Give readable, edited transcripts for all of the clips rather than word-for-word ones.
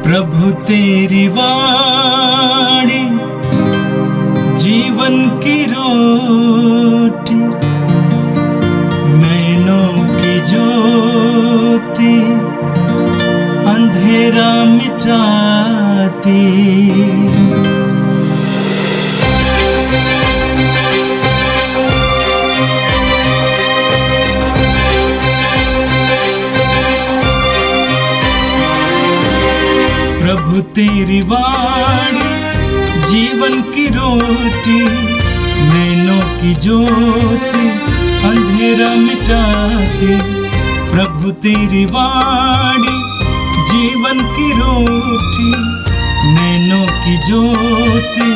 प्रभु तेरी वाणी जीवन की रोटी, नैनों की ज्योति अंधेरा मिटाती। प्रभु तेरी वाणी जीवन की रोटी, नैनों की ज्योति अंधेरा मिटाती। प्रभु तेरी वाणी जीवन की रोटी, नैनों की ज्योति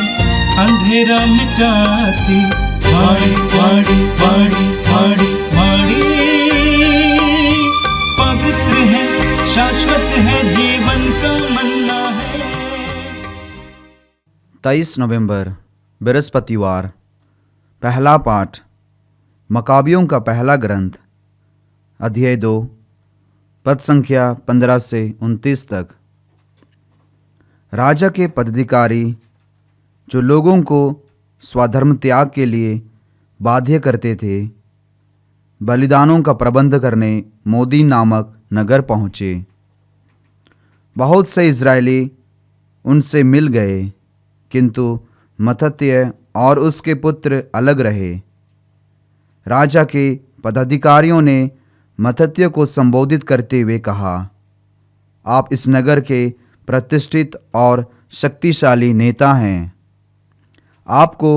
अंधेरा मिटाती। वाणी वाणी वाणी वाणी वाणी पवित्र है, शाश्वत है, जीवन का मन्ना है। 23 नवंबर बृहस्पतिवार। पहला पाठ मकाबियों का पहला ग्रंथ, अध्याय 2, पद संख्या 15 से 29 तक। राजा के पदाधिकारी जो लोगों को स्वधर्म त्याग के लिए बाध्य करते थे, बलिदानों का प्रबंध करने मोदी नामक नगर पहुँचे। बहुत से इजरायली उनसे मिल गए, किंतु मत्तत्याह और उसके पुत्र अलग रहे। राजा के पदाधिकारियों ने मत्तत्याह को संबोधित करते हुए कहा, आप इस नगर के प्रतिष्ठित और शक्तिशाली नेता हैं। आपको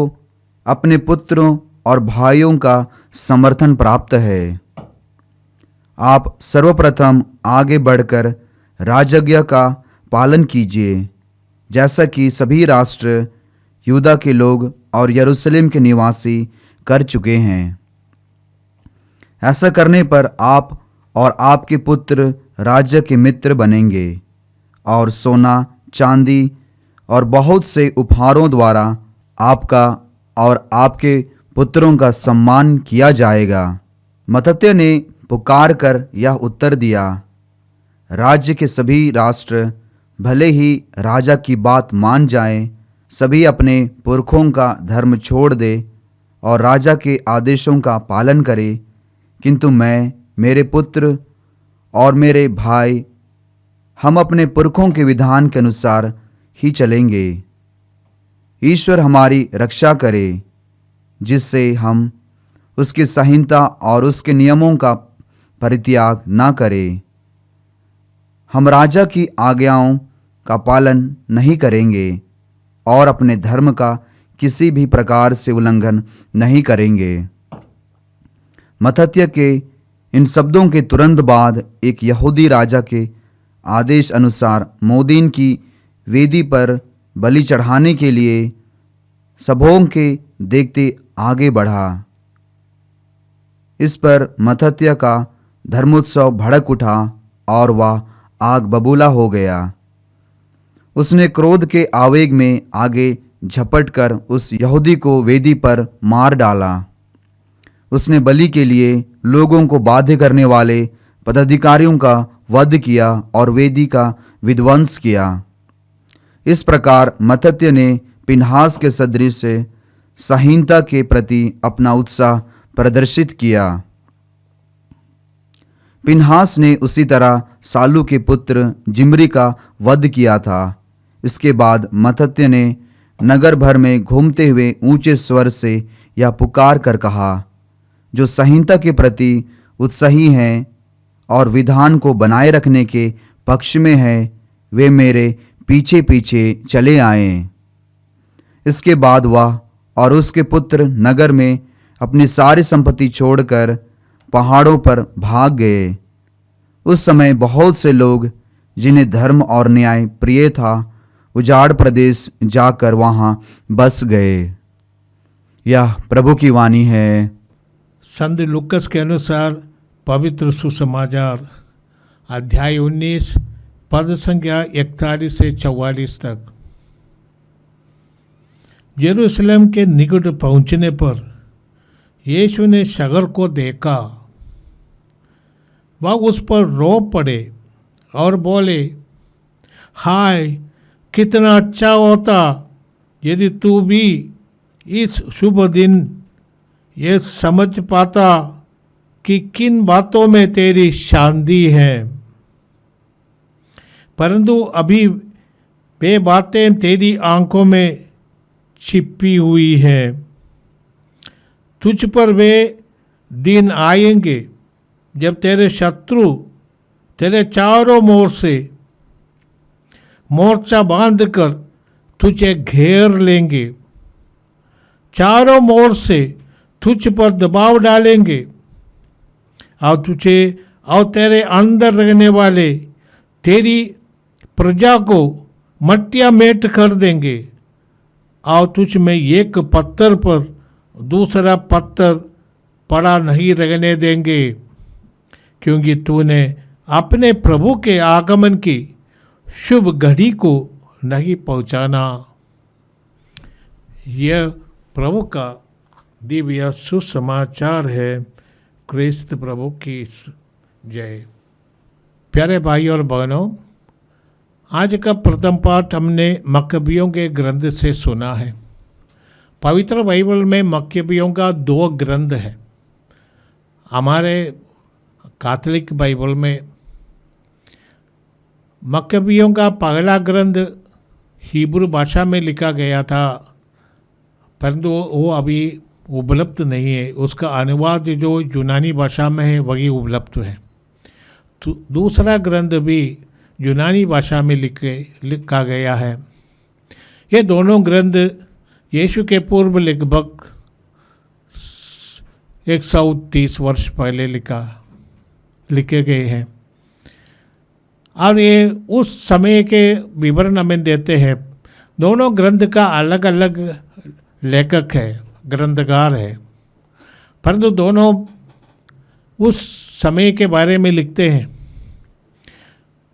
अपने पुत्रों और भाइयों का समर्थन प्राप्त है। आप सर्वप्रथम आगे बढ़कर राजज्ञा का पालन कीजिए, जैसा कि सभी राष्ट्र, यूदा के लोग और यरूशलेम के निवासी कर चुके हैं। ऐसा करने पर आप और आपके पुत्र राज्य के मित्र बनेंगे, और सोना, चांदी और बहुत से उपहारों द्वारा आपका और आपके पुत्रों का सम्मान किया जाएगा। मत्तत्याह ने पुकार कर यह उत्तर दिया, राज्य के सभी राष्ट्र भले ही राजा की बात मान जाएं, सभी अपने पुरखों का धर्म छोड़ दे और राजा के आदेशों का पालन करे, किंतु मैं, मेरे पुत्र और मेरे भाई, हम अपने पुरखों के विधान के अनुसार ही चलेंगे। ईश्वर हमारी रक्षा करे, जिससे हम उसकी संहिता और उसके नियमों का परित्याग न करें। हम राजा की आज्ञाओं का पालन नहीं करेंगे और अपने धर्म का किसी भी प्रकार से उल्लंघन नहीं करेंगे। मत्तत्याह के इन शब्दों के तुरंत बाद एक यहूदी राजा के आदेश अनुसार मोदीन की वेदी पर बलि चढ़ाने के लिए सबों के देखते आगे बढ़ा। इस पर मत्तत्याह का धर्मोत्सव भड़क उठा और वह आग बबूला हो गया। उसने क्रोध के आवेग में आगे झपट कर उस यहूदी को वेदी पर मार डाला। उसने बलि के लिए लोगों को बाध्य करने वाले पदाधिकारियों का वध किया और वेदी का विध्वंस किया। इस प्रकार मत्तत्याह ने पिनहास के सदृश संहिता के प्रति अपना उत्साह प्रदर्शित किया। पिनहास ने उसी तरह सालू के पुत्र जिम्री का वध किया था। इसके बाद मत्तत्याह ने नगर भर में घूमते हुए ऊंचे स्वर से यह पुकार कर कहा, जो संहिता के प्रति उत्साही हैं और विधान को बनाए रखने के पक्ष में हैं, वे मेरे पीछे पीछे चले आएं। इसके बाद वह और उसके पुत्र नगर में अपनी सारी संपत्ति छोड़कर पहाड़ों पर भाग गए। उस समय बहुत से लोग, जिन्हें धर्म और न्याय प्रिय था, उजाड़ प्रदेश जाकर वहां बस गए। यह प्रभु की वाणी है। संत लूकस के अनुसार पवित्र सुसमाचार, अध्याय 19, पद संख्या 41 से 44 तक। यरूशलेम के निकट पहुंचने पर यीशु ने शगर को देखा। वह उस पर रो पड़े और बोले, हाय कितना अच्छा होता यदि तू भी इस शुभ दिन ये समझ पाता कि किन बातों में तेरी शांति है, परंतु अभी वे बातें तेरी आंखों में छिपी हुई है। तुझ पर वे दिन आएंगे जब तेरे शत्रु तेरे चारों ओर से मोर्चा बांधकर तुझे घेर लेंगे, चारों ओर से तुझ पर दबाव डालेंगे और तुझे और तेरे अंदर रहने वाले तेरी प्रजा को मटिया मेट कर देंगे और तुझ में एक पत्थर पर दूसरा पत्थर पड़ा नहीं रहने देंगे, क्योंकि तूने अपने प्रभु के आगमन की शुभ घड़ी को नहीं पहुंचाना। यह प्रभु का दिव्य सुसमाचार है। क्रिस्त प्रभु की जय। प्यारे भाई और बहनों, आज का प्रथम पाठ हमने मक्कबियों के ग्रंथ से सुना है। पवित्र बाइबल में मक्कबियों का 2 ग्रंथ है। हमारे कैथोलिक बाइबल में मक्कबियों का पहला ग्रंथ हिब्रू भाषा में लिखा गया था, परंतु वो अभी उपलब्ध नहीं है। उसका अनुवाद जो यूनानी भाषा में है वही उपलब्ध है। तो दूसरा ग्रंथ भी यूनानी भाषा में लिखा गया है। ये दोनों ग्रंथ यीशु के पूर्व लगभग 130 वर्ष पहले लिखे गए हैं और ये उस समय के विवरण हमें देते हैं। दोनों ग्रंथ का अलग अलग लेखक है, ग्रंथकार है, परंतु दोनों उस समय के बारे में लिखते हैं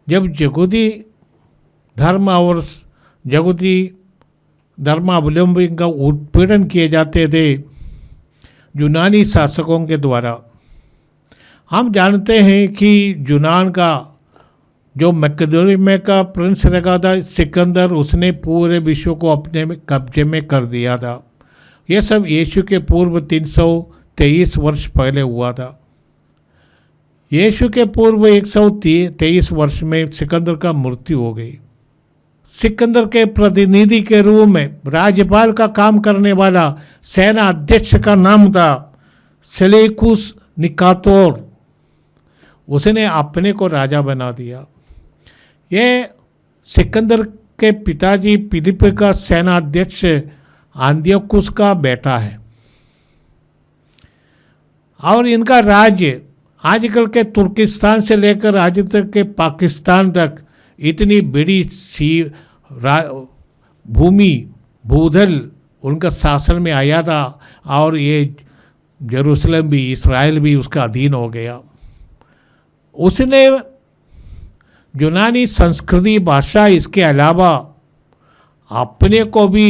जब यहूदी धर्म और यहूदी धर्मावलंबी का उत्पीड़न किए जाते थे यूनानी शासकों के द्वारा। हम जानते हैं कि यूनान का जो मैकेडोनिया का प्रिंस रखा था सिकंदर, उसने पूरे विश्व को अपने कब्जे में कर दिया था। यह सब यीशु के पूर्व 323 वर्ष पहले हुआ था। यीशु के पूर्व 123 वर्ष में सिकंदर का मृत्यु हो गई। सिकंदर के प्रतिनिधि के रूप में राज्यपाल का काम करने वाला सेना अध्यक्ष का नाम था सेलेकुस निकातोर। उसने अपने को राजा बना दिया। यह सिकंदर के पिताजी फिलिप का सेना अध्यक्ष आंतियोकुस का बेटा है और इनका राज्य आजकल के तुर्किस्तान से लेकर आज तक के पाकिस्तान तक इतनी बड़ी सी भूधल उनका शासन में आया था और ये जेरूसलम भी, इस्राएल भी उसका अधीन हो गया। उसने यूनानी संस्कृति भाषा इसके अलावा अपने को भी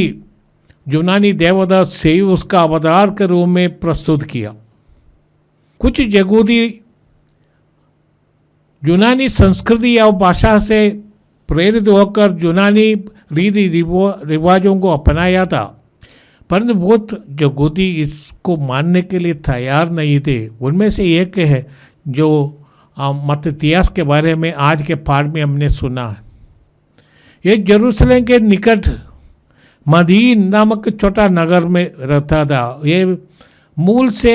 यूनानी देवता से उसका अवतार के रूप में प्रस्तुत किया। कुछ यहूदी यूनानी संस्कृति या भाषा से प्रेरित होकर यूनानी रीति रिवाजों को अपनाया था, परंतु बहुत यहूदी इसको मानने के लिए तैयार नहीं थे। उनमें से एक है जो मत्तियास के बारे में आज के पाठ में हमने सुना है। ये जेरूसलम के निकट मदीन नामक छोटा नगर में रहता था। ये मूल से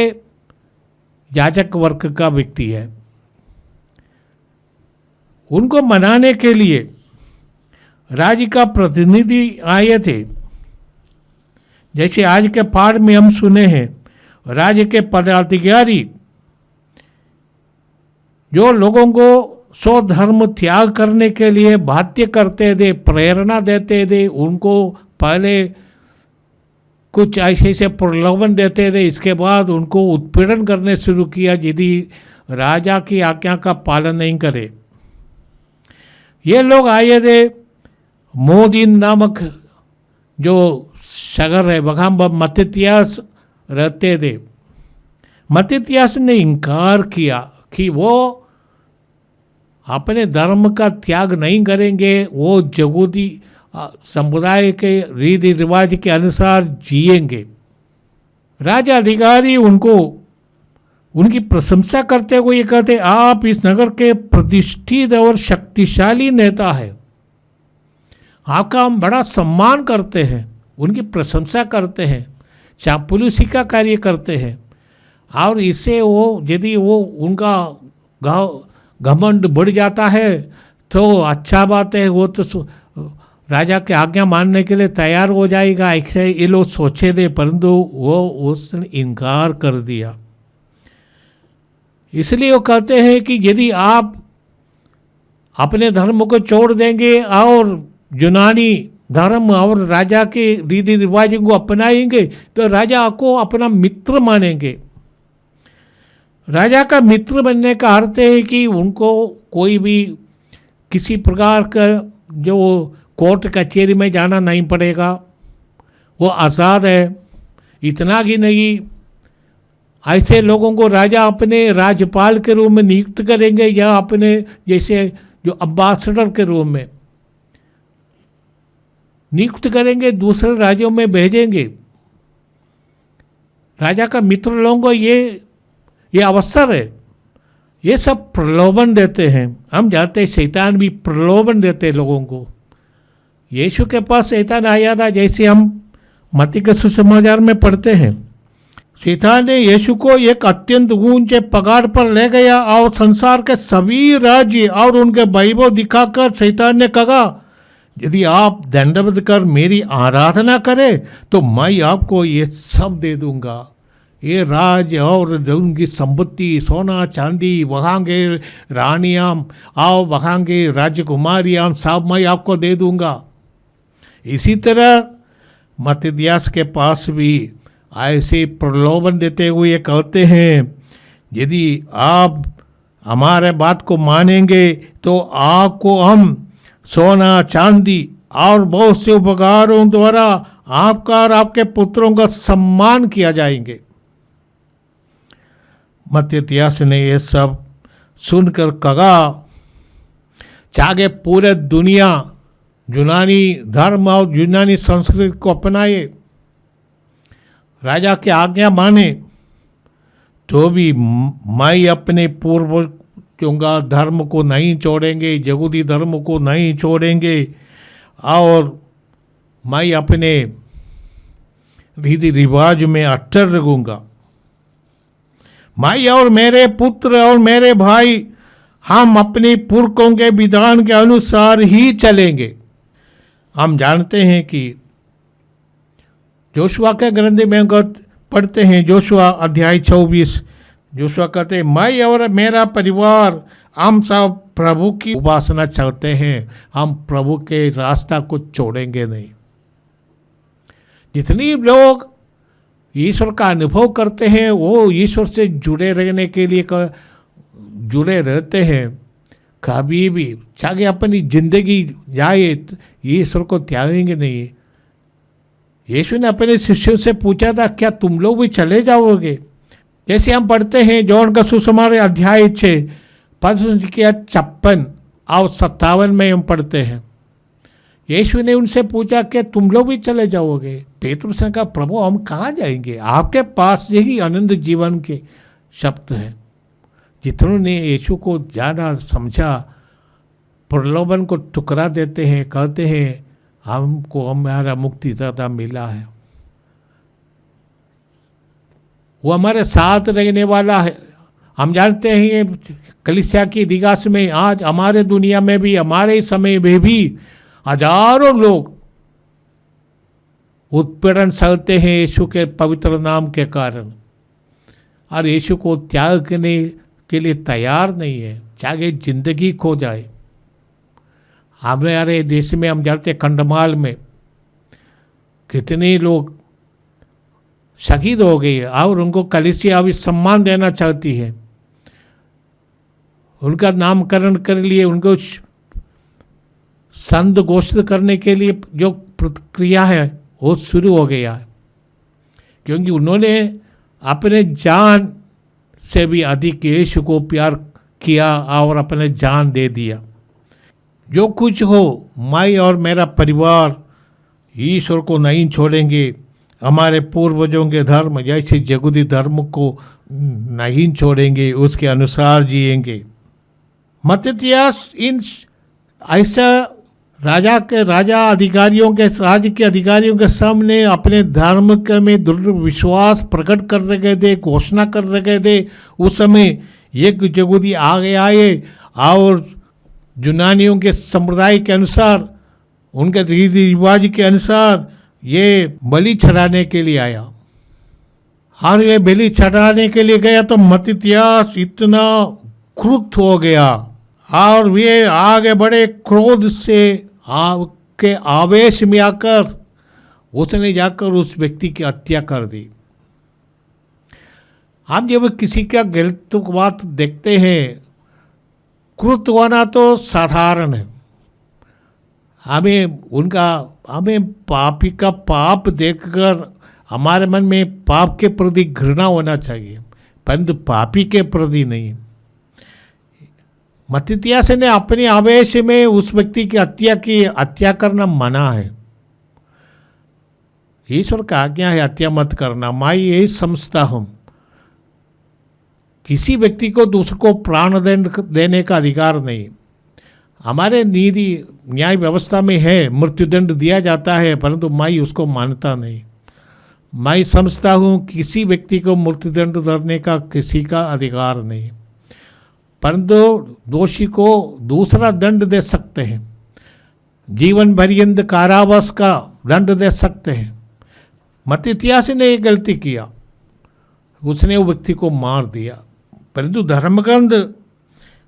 याजक वर्ग का व्यक्ति है। उनको मनाने के लिए राज्य का प्रतिनिधि आए थे। जैसे आज के पाठ में हम सुने हैं, राज्य के पदाधिकारी जो लोगों को स्वधर्म त्याग करने के लिए बाध्य करते थे, प्रेरणा देते थे, उनको पहले कुछ ऐसे प्रलोभन देते थे, इसके बाद उनको उत्पीड़न करने शुरू किया यदि राजा की आज्ञा का पालन नहीं करे। ये लोग आए थे मोदीन नामक जो शहर है, वहाँ मत्तियास रहते थे। मत्तियास ने इनकार किया कि वो अपने धर्म का त्याग नहीं करेंगे, वो यहूदी समुदाय के रीति रिवाज के अनुसार जिएंगे। राजा अधिकारी उनको उनकी प्रशंसा करते हुए ये कहते, आप इस नगर के प्रतिष्ठित और शक्तिशाली नेता हैं, आपका हम बड़ा सम्मान करते हैं, उनकी प्रशंसा करते हैं, चापलूसी का कार्य करते हैं। और इससे वो यदि वो उनका घमंड बढ़ जाता है तो अच्छा बात है, वो तो राजा की आज्ञा मानने के लिए तैयार हो जाएगा, ऐसे ये लोग सोचे थे, परंतु वो उसने इनकार कर दिया। इसलिए वो कहते हैं कि यदि आप अपने धर्म को छोड़ देंगे और यूनानी धर्म और राजा के रीति रिवाजों को अपनाएंगे तो राजा को अपना मित्र मानेंगे। राजा का मित्र बनने का अर्थ है कि उनको कोई भी किसी प्रकार का जो कोर्ट कचहरी में जाना नहीं पड़ेगा, वो आज़ाद है। इतना ही नहीं, ऐसे लोगों को राजा अपने राज्यपाल के रूप में नियुक्त करेंगे या अपने जैसे जो अम्बासडर के रूप में नियुक्त करेंगे, दूसरे राज्यों में भेजेंगे। राजा का मित्र लोगों को ये अवसर है। ये सब प्रलोभन देते हैं। हम जानते हैं शैतान भी प्रलोभन देते हैं लोगों को। यीशु के पास शैतान आया था, जैसे हम मत्ती के सुसमाचार में पढ़ते हैं। शैतान ने यीशु को एक अत्यंत ऊंचे पहाड़ पर ले गया और संसार के सभी राज्य और उनके वैभव दिखाकर शैतान ने कहा, यदि आप दंडवत कर मेरी आराधना करें तो मैं आपको ये सब दे दूंगा। ये राज और उनकी संपत्ति, सोना चांदी, वहाँ के रानियाँ और वहाँ के राजकुमारियाँ सब मैं आपको दे दूंगा। इसी तरह मत्तियास के पास भी ऐसे प्रलोभन देते हुए कहते हैं, यदि आप हमारे बात को मानेंगे तो आपको हम सोना चांदी और बहुत से उपकारों द्वारा आपका और आपके पुत्रों का सम्मान किया जाएंगे। मत्तियास ने ये सब सुनकर कहा, चाहे पूरे दुनिया यूनानी धर्म और यूनानी संस्कृति को अपनाए, राजा की आज्ञा माने, तो भी मैं अपने पूर्वजों का धर्म को नहीं छोड़ेंगे, यहूदी धर्म को नहीं छोड़ेंगे और मैं अपने रीति रिवाज में अटल रहूँगा। मैं और मेरे पुत्र और मेरे भाई हम अपने पुरखों के विधान के अनुसार ही चलेंगे। हम जानते हैं कि जोशुआ के ग्रंथ में पढ़ते हैं, जोशुआ अध्याय 24, जोशुआ कहते हैं, मैं और मेरा परिवार हम सब प्रभु की उपासना चाहते हैं, हम प्रभु के रास्ता को छोड़ेंगे नहीं। जितनी लोग ईश्वर का अनुभव करते हैं वो ईश्वर से जुड़े रहने के लिए जुड़े रहते हैं। कभी भी चाहे अपनी जिंदगी जाए ईश्वर को त्यागेंगे नहीं। यीशु ने अपने शिष्यों से पूछा था, क्या तुम लोग भी चले जाओगे? जैसे हम पढ़ते हैं जॉन का सुसमाचार अध्याय 6 पद 56 और 57 में हम पढ़ते हैं। यीशु ने उनसे पूछा कि तुम लोग भी चले जाओगे? पेतरुस ने कहा, प्रभु हम कहाँ जाएंगे, आपके पास यही अनंत जीवन के शब्द हैं। जितनों ने यीशु को ज़्यादा समझा प्रलोभन को ठुकरा देते हैं, कहते हैं हमको हमारा मुक्तिदाता मिला है, वो हमारे साथ रहने वाला है। हम जानते हैं ये कलीसिया की दिगास में आज हमारे दुनिया में भी हमारे समय में भी हजारों लोग उत्पीड़न सहते हैं यीशु के पवित्र नाम के कारण, और यीशु को त्याग करने के लिए तैयार नहीं है, चाहे जिंदगी खो जाए। हमारे देश में हम जानते हैं कंधमाल में कितने लोग शहीद हो गए और उनको कलीसिया अभी सम्मान देना चाहती है। उनका नामकरण कर लिए, उनको संत घोषित करने के लिए जो प्रक्रिया है वो शुरू हो गया है, क्योंकि उन्होंने अपने जान से भी अधिक यीशु को प्यार किया और अपने जान दे दिया। जो कुछ हो, मैं और मेरा परिवार ईश्वर को नहीं छोड़ेंगे, हमारे पूर्वजों के धर्म जैसे जगुदी धर्म को नहीं छोड़ेंगे, उसके अनुसार जिएंगे। मत इतिहास इन ऐसा राजा अधिकारियों के राज्य के अधिकारियों के सामने अपने धर्म के में दृढ़ विश्वास प्रकट कर रहे थे, घोषणा कर रहे थे। उस समय एक जगुदी आगे आए और यूनानियों के संप्रदाय के अनुसार, उनके रीति रिवाज के अनुसार ये बलि चढ़ाने के लिए आया। और ये बलि चढ़ाने के लिए गया तो मत इतिहास इतना क्रुद्ध हो गया और वे आगे बड़े क्रोध से आपके आवेश में आकर उसने जाकर उस व्यक्ति की हत्या कर दी। हम जब किसी का गलत बात देखते हैं, क्रुद्ध होना तो साधारण है। हमें पापी का पाप देखकर हमारे मन में पाप के प्रति घृणा होना चाहिए, परंतु पापी के प्रति नहीं। मत इतिहास ने अपने आवेश में उस व्यक्ति की हत्या करना मना है। ईश्वर का आज्ञा है हत्या मत करना। मैं यही समझता हूँ, किसी व्यक्ति को दूसरे को प्राणदंड देने का अधिकार नहीं। हमारे नीति न्याय व्यवस्था में है मृत्युदंड दिया जाता है, परंतु मैं उसको मानता नहीं। मैं समझता हूँ किसी व्यक्ति को मृत्युदंड देने का किसी का अधिकार नहीं, परंतु दोषी को दूसरा दंड दे सकते हैं, जीवन पर्यंत कारावास का दंड दे सकते हैं। मत इतिहास ने एक गलती किया, उसने वो व्यक्ति को मार दिया, परंतु धर्मग्रंथ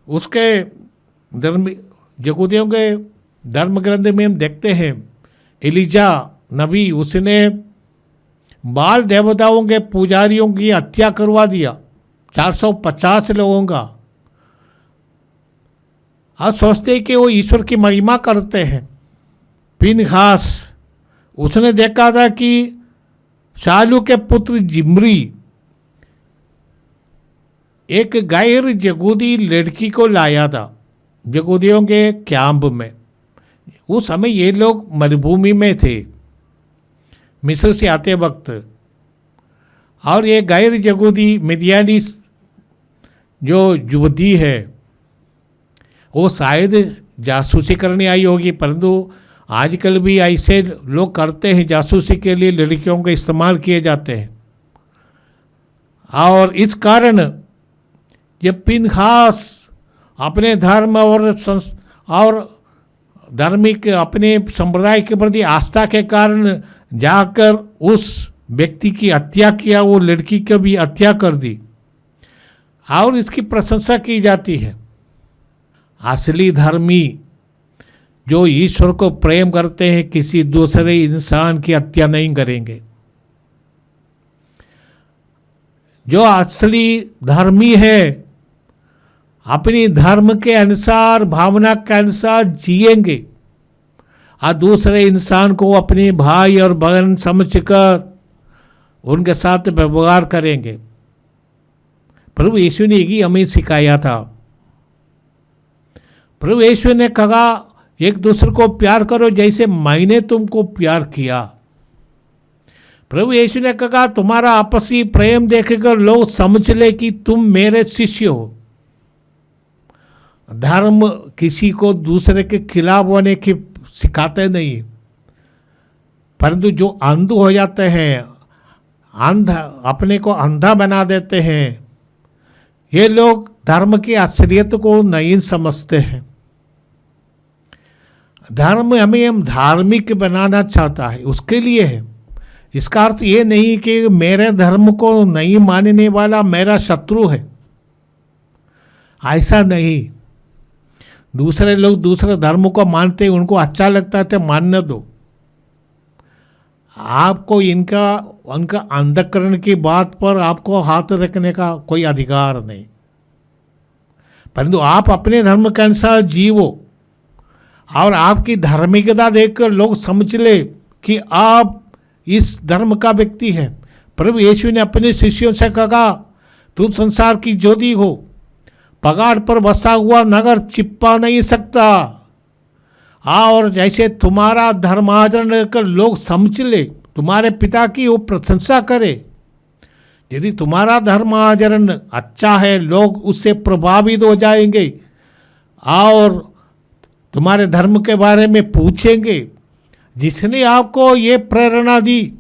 उसके जगुदियों के धर्म ग्रंथ में हम देखते हैं एलिजा नबी, उसने बाल देवताओं के पुजारियों की हत्या करवा दिया, 450 लोगों का। आज सोचते हैं कि वो ईश्वर की महिमा करते हैं। फिनहास उसने देखा था कि शालू के पुत्र जिम्री एक गैर जगूदी लड़की को लाया था जगूदियों के कैंप में। उस समय ये लोग मरुभूमि में थे मिस्र से आते वक्त, और ये गैर जगूदी मिदियानी जो युवती है वो शायद जासूसी करने आई होगी, परंतु आजकल भी ऐसे लोग करते हैं, जासूसी के लिए लड़कियों का इस्तेमाल किए जाते हैं। और इस कारण जब फिनहास अपने धर्म और धार्मिक अपने संप्रदाय के प्रति आस्था के कारण जाकर उस व्यक्ति की हत्या किया, वो लड़की की भी हत्या कर दी और इसकी प्रशंसा की जाती है। असली धर्मी जो ईश्वर को प्रेम करते हैं किसी दूसरे इंसान की हत्या नहीं करेंगे। जो असली धर्मी है अपनी धर्म के अनुसार, भावना के अनुसार जिएंगे और दूसरे इंसान को अपने भाई और बहन समझकर उनके साथ व्यवहार करेंगे। प्रभु यीशु ने यही हमें सिखाया था। प्रभु यीशु ने कहा एक दूसरे को प्यार करो जैसे मैंने तुमको प्यार किया। प्रभु यीशु ने कहा तुम्हारा आपसी प्रेम देखकर लोग समझ ले कि तुम मेरे शिष्य हो। धर्म किसी को दूसरे के खिलाफ होने की सिखाते नहीं, परंतु जो अंध हो जाते हैं, अपने को अंधा बना देते हैं, ये लोग धर्म की असलियत को नहीं समझते हैं। धर्म हमें धार्मिक बनाना चाहता है, उसके लिए है। इसका अर्थ ये नहीं कि मेरे धर्म को नहीं मानने वाला मेरा शत्रु है, ऐसा नहीं। दूसरे लोग दूसरे धर्म को मानते हैं, उनको अच्छा लगता है तो मानने दो। आपको उनका अंधकरण की बात पर आपको हाथ रखने का कोई अधिकार नहीं, परंतु आप अपने धर्म के अनुसार जीवो और आपकी धार्मिकता देखकर लोग समझ ले कि आप इस धर्म का व्यक्ति है। प्रभु यीशु ने अपने शिष्यों से कहा तुम संसार की ज्योति हो, पहाड़ पर बसा हुआ नगर छिपा नहीं सकता। और जैसे तुम्हारा धर्माचरण कर लोग समझ ले, तुम्हारे पिता की वो प्रशंसा करे। यदि तुम्हारा धर्माचरण अच्छा है, लोग उससे प्रभावित हो जाएंगे और तुम्हारे धर्म के बारे में पूछेंगे। जिसने आपको ये प्रेरणा दी,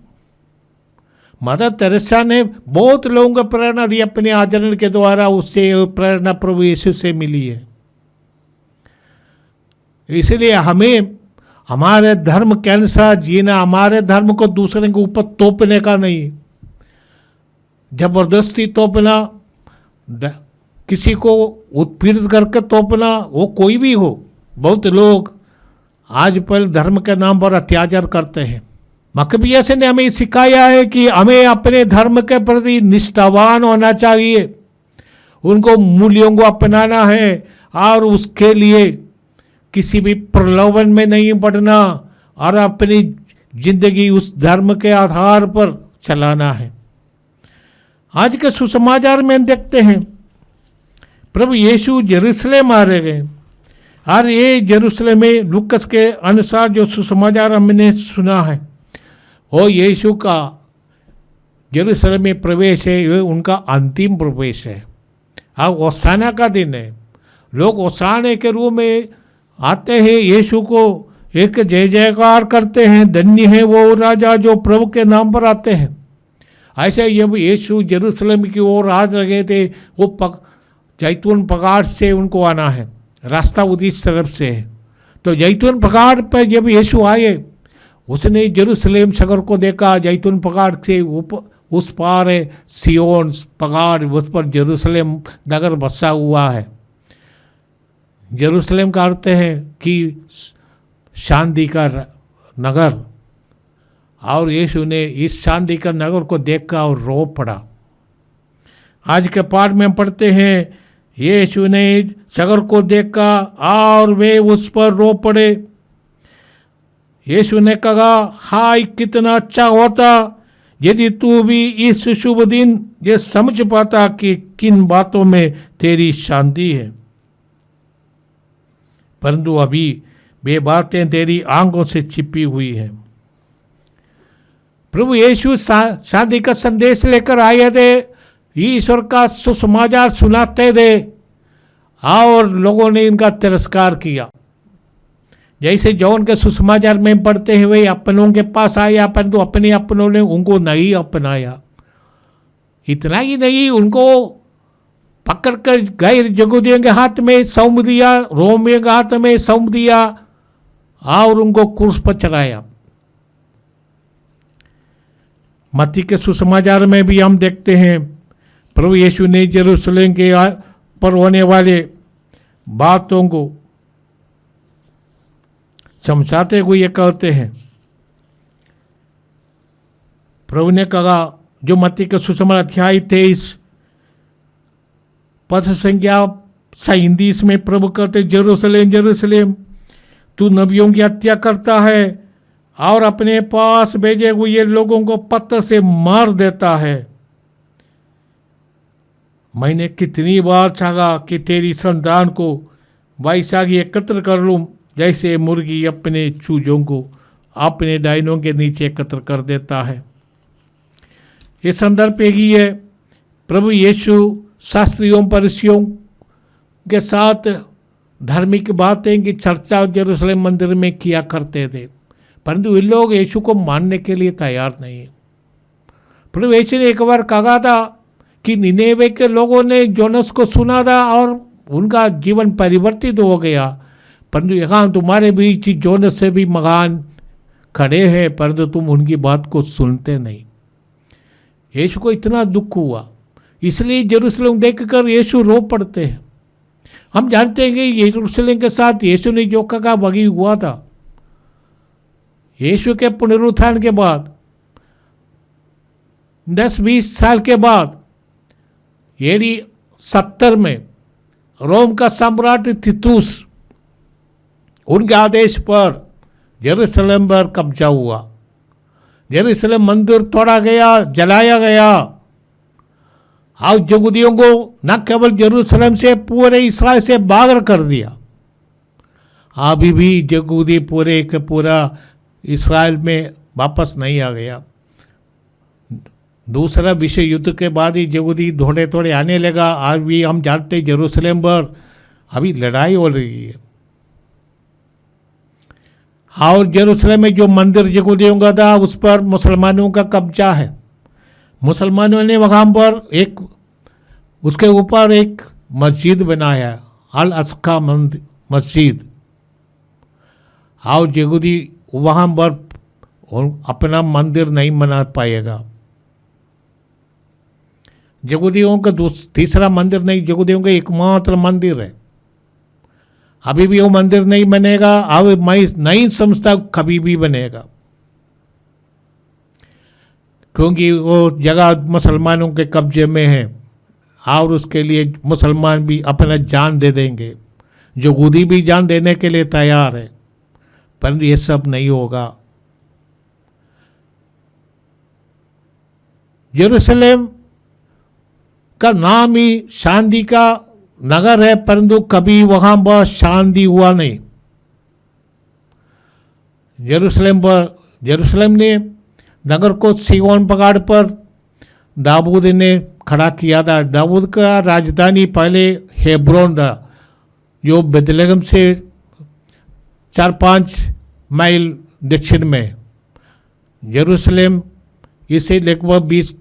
मदर तेरेसा ने बहुत लोगों को प्रेरणा दी अपने आचरण के द्वारा, उससे प्रेरणा प्रभु यीशु से मिली है। इसलिए हमें हमारे धर्म के अनुसार जीना, हमारे धर्म को दूसरे के ऊपर तोपने का नहीं, जबरदस्ती तोपना, किसी को उत्पीड़ित करके तोपना, वो कोई भी हो। बहुत लोग आज पहले धर्म के नाम पर अत्याचार करते हैं। मकबियस ने हमें सिखाया है कि हमें अपने धर्म के प्रति निष्ठावान होना चाहिए, उनको मूल्यों को अपनाना है और उसके लिए किसी भी प्रलोभन में नहीं पड़ना और अपनी जिंदगी उस धर्म के आधार पर चलाना है। आज के सुसमाचार में देखते हैं प्रभु यीशु यरूशलेम आ गए और ये यरूशलेम में लूकस के अनुसार जो सुसमाचार हमने सुना है, वो यीशु का यरूशलेम में प्रवेश है, ये उनका अंतिम प्रवेश है। अब ओसाना का दिन है, लोग ओसाने के रूप में आते हैं, यीशु को एक जय जयकार करते हैं, धन्य है वो राजा जो प्रभु के नाम पर आते हैं। ऐसे जब यीशु यरूशलेम की ओर आ रहे थे, वो जैतून पहाड़ से उनको आना है, रास्ता उस तरफ से है। तो जैतून पहाड़ पर जब यीशु आए, उसने यरूशलेम शहर को देखा। जैतून पहाड़ से उस पार है सियोन पहाड़, उस पर यरूशलेम नगर बसा हुआ है। यरूशलेम का अर्थ है कि शांति का नगर, और यीशु ने इस शांति का नगर को देखा और रो पड़ा। आज के पाठ में हम पढ़ते हैं, यीशु ने शहर को देखा और वे उस पर रो पड़े। यीशु ने कहा, हाय कितना अच्छा होता यदि तू भी इस शुभ दिन ये समझ पाता कि किन बातों में तेरी शांति है, परंतु अभी वे बातें तेरी आंखों से छिपी हुई हैं। प्रभु यीशु शांति का संदेश लेकर आए थे, ईश्वर का सुसमाचार सुनाते थे और लोगों ने इनका तिरस्कार किया। जैसे जौन के सुसमाचार में पढ़ते हुए अपनों के पास आया, परंतु अपने अपनों ने उनको नहीं अपनाया। इतना ही नहीं, उनको पकड़ कर गए, यहूदियों के हाथ में सौंप दिया, रोमियों के हाथ में सौंप दिया और उनको क्रूस पर चढ़ाया। मत्ती के सुसमाचार में भी हम देखते हैं प्रभु यीशु ने यरूशलेम के पर होने वाले बातों को समझाते हुए ये कहते हैं। प्रभु ने कहा, जो मत्ती के सुसमाचार अध्याय 23 पद संख्या 37 में प्रभु कहते, यरूशलेम यरूशलेम तू नबियों की हत्या करता है और अपने पास भेजे हुए लोगों को पत्थर से मार देता है। मैंने कितनी बार चाहा कि तेरी संतान को वैसा ही एकत्र कर लूं जैसे मुर्गी अपने चूजों को अपने डायनों के नीचे एकत्र कर देता है। ये संदर्भ ही है, प्रभु यीशु शास्त्रियों फरीसियों के साथ धार्मिक बातें की चर्चा यरूशलेम मंदिर में किया करते थे, परंतु इन लोग यीशु को मानने के लिए तैयार नहीं। प्रभु यीशु ने एक बार कहा था कि निनेवे के लोगों ने जोनस को सुना था और उनका जीवन परिवर्तित हो गया, परंतु यहाँ तुम्हारे बीच जोनस से भी महान खड़े हैं, परंतु तुम उनकी बात को सुनते नहीं। यीशु को इतना दुख हुआ, इसलिए यरूशलेम देखकर यीशु रो पड़ते हैं। हम जानते हैं कि यरूशलेम के साथ यीशु ने जो कहा वही हुआ था। यीशु के पुनरुत्थान के बाद 10-20 साल के बाद AD 70 में रोम का सम्राट तीतुस, उनके आदेश पर यरूशलेम पर कब्जा हुआ। यरूशलेम मंदिर तोड़ा गया, जलाया गया। और यहूदियों को न केवल यरूशलेम से पूरे इस्राएल से बाहर कर दिया। अभी भी यहूदी पूरे के पूरा इस्राएल में वापस नहीं आ गया। दूसरा विश्व युद्ध के बाद ही यहूदी थोड़े थोड़े आने लगा। आज भी हम जानते हैं यरूशलेम पर अभी लड़ाई हो रही है। और यरूशलेम में जो मंदिर यहूदियों का था उस पर मुसलमानों का कब्जा है। मुसलमानों ने वहाँ पर एक उसके ऊपर एक मस्जिद बनाया, अल अक्सा मस्जिद। और यहूदी वहाँ पर अपना मंदिर नहीं बना पाएगा। यहूदियों का तीसरा मंदिर नहीं, यहूदियों का एकमात्र मंदिर है। अभी भी वो मंदिर नहीं बनेगा। अब मैं नहीं समझता कभी भी बनेगा, क्योंकि वो जगह मुसलमानों के कब्जे में है और उसके लिए मुसलमान भी अपना जान दे देंगे, यहूदी भी जान देने के लिए तैयार है, परंतु ये सब नहीं होगा। यरूशलेम का नाम ही शांति का नगर है, परंतु कभी वहाँ पर शांति हुआ नहीं। यरूशलेम ने नगर को सिय्योन पहाड़ पर दाऊद ने खड़ा किया था। दाऊद का राजधानी पहले हेब्रोन था, जो बेथलेहम से 4-5 माइल दक्षिण में। यरूशलेम इसे लगभग 20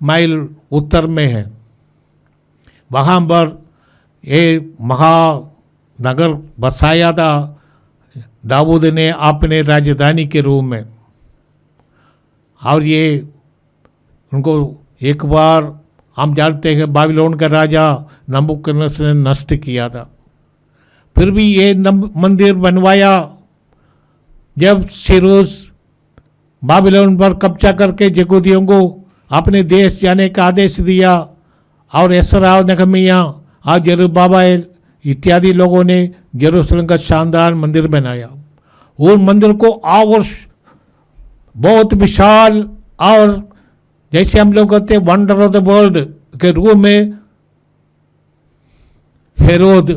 माइल उत्तर में है। वहाँ पर ये महानगर बसाया था दाऊद ने अपने राजधानी के रूप में। और ये उनको एक बार हम जानते हैं बाबिलोन का राजा नबूकदनेस्सर ने नष्ट किया था। फिर भी ये मंदिर बनवाया जब सिरोज बाबिलोन पर कब्जा करके यहूदियों को अपने देश जाने का आदेश दिया। और एसरा, नहमिया और जरुब्बाबेल इत्यादि लोगों ने यरूशलेम का शानदार मंदिर बनाया। उस मंदिर को और बहुत विशाल और जैसे हम लोग कहते हैं वंडर ऑफ द वर्ल्ड के रूप में हेरोद,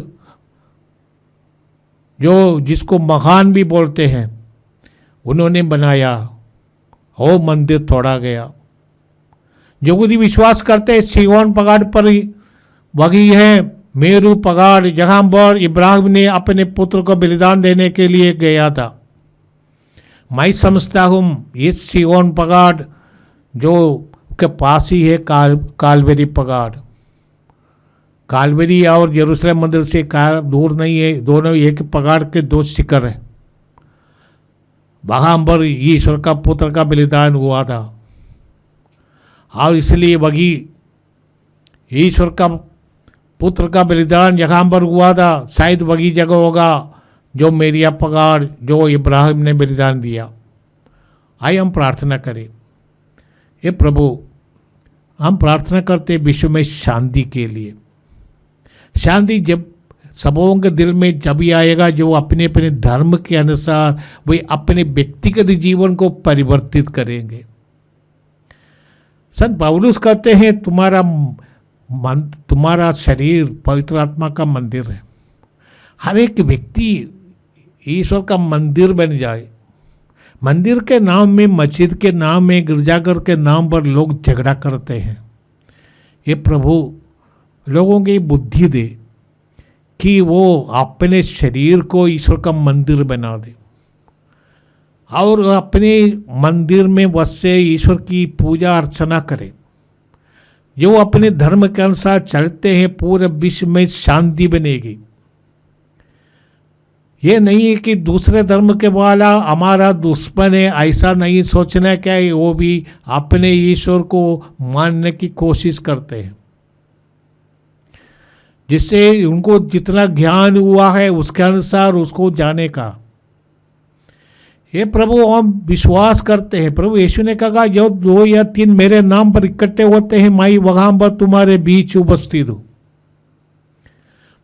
जो जिसको महान भी बोलते हैं, उन्होंने बनाया। वो मंदिर तोड़ा गया। यहूदी विश्वास करते हैं सिय्योन पहाड़ पर ही वही है मेरू पहाड़, जहाँ पर इब्राहिम ने अपने पुत्र को बलिदान देने के लिए गया था। मैं समझता हूँ ये सिय्योन पहाड़ जो के पास ही है कालवेरी पहाड़। कालवेरी और यरूशलेम मंदिर से दूर नहीं है, दोनों एक पहाड़ के दो शिखर है। वहाँ पर ईश्वर का पुत्र का बलिदान हुआ था और इसलिए वही ईश्वर का पुत्र का बलिदान यहाँ पर हुआ था। शायद वही जगह होगा जो मेरिया पहाड़ जो इब्राहिम ने बलिदान दिया। आइए हम प्रार्थना करें। हे प्रभु, हम प्रार्थना करते विश्व में शांति के लिए। शांति जब सबों के दिल में जब ही आएगा जो अपने अपने धर्म के अनुसार वे अपने व्यक्तिगत जीवन को परिवर्तित करेंगे। संत पौलुस कहते हैं तुम्हारा शरीर पवित्र आत्मा का मंदिर है। हर एक व्यक्ति ईश्वर का मंदिर बन जाए। मंदिर के नाम में, मस्जिद के नाम में, गिरजाघर के नाम पर लोग झगड़ा करते हैं। ये प्रभु लोगों की बुद्धि दे कि वो अपने शरीर को ईश्वर का मंदिर बना दे और अपने मंदिर में वैसे ईश्वर की पूजा अर्चना करें। जो अपने धर्म के अनुसार चलते हैं पूरे विश्व में शांति बनेगी। ये नहीं है कि दूसरे धर्म के वाला हमारा दुश्मन है, ऐसा नहीं सोचना क्या है। वो भी अपने ईश्वर को मानने की कोशिश करते हैं, जिससे उनको जितना ज्ञान हुआ है उसके अनुसार उसको जाने का। ये प्रभु हम विश्वास करते हैं। प्रभु यीशु ने कहा जो 2 या 3 मेरे नाम पर इकट्ठे होते हैं मैं वहाँ पर तुम्हारे बीच उपस्थित हूँ।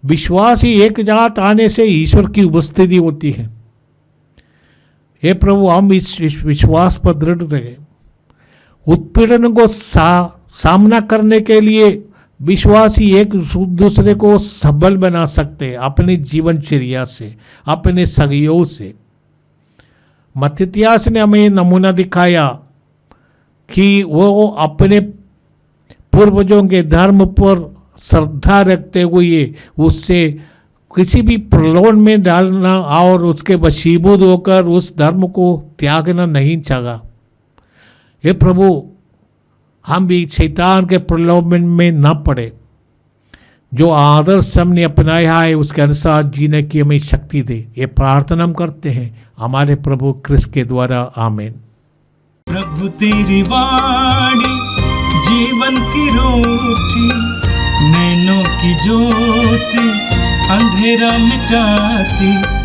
विश्वास ही एक जात आने से ईश्वर की उपस्थिति होती है। हे प्रभु हम इस विश्वास पर दृढ़ रहे। उत्पीड़न को सामना करने के लिए विश्वासी एक दूसरे को सबल बना सकते हैं अपनी जीवनचर्या से, अपने सहयोग से। मत्तियास ने हमें नमूना दिखाया कि वो अपने पूर्वजों के धर्म पर श्रद्धा रखते हुए उससे किसी भी प्रलोभन में डालना और उसके वशीभूत होकर उस धर्म को त्यागना नहीं चाहा। हे प्रभु, हम भी शैतान के प्रलोभन में न पड़े, जो आदर्श हमने अपनाया है उसके अनुसार जीने की हमें शक्ति दे। ये प्रार्थना हम करते हैं हमारे प्रभु क्रिस्त के द्वारा, आमीन। प्रभु तेरी वाणी जीवन की रोटी, नैनों की ज्योति अंधेरा मिटाती।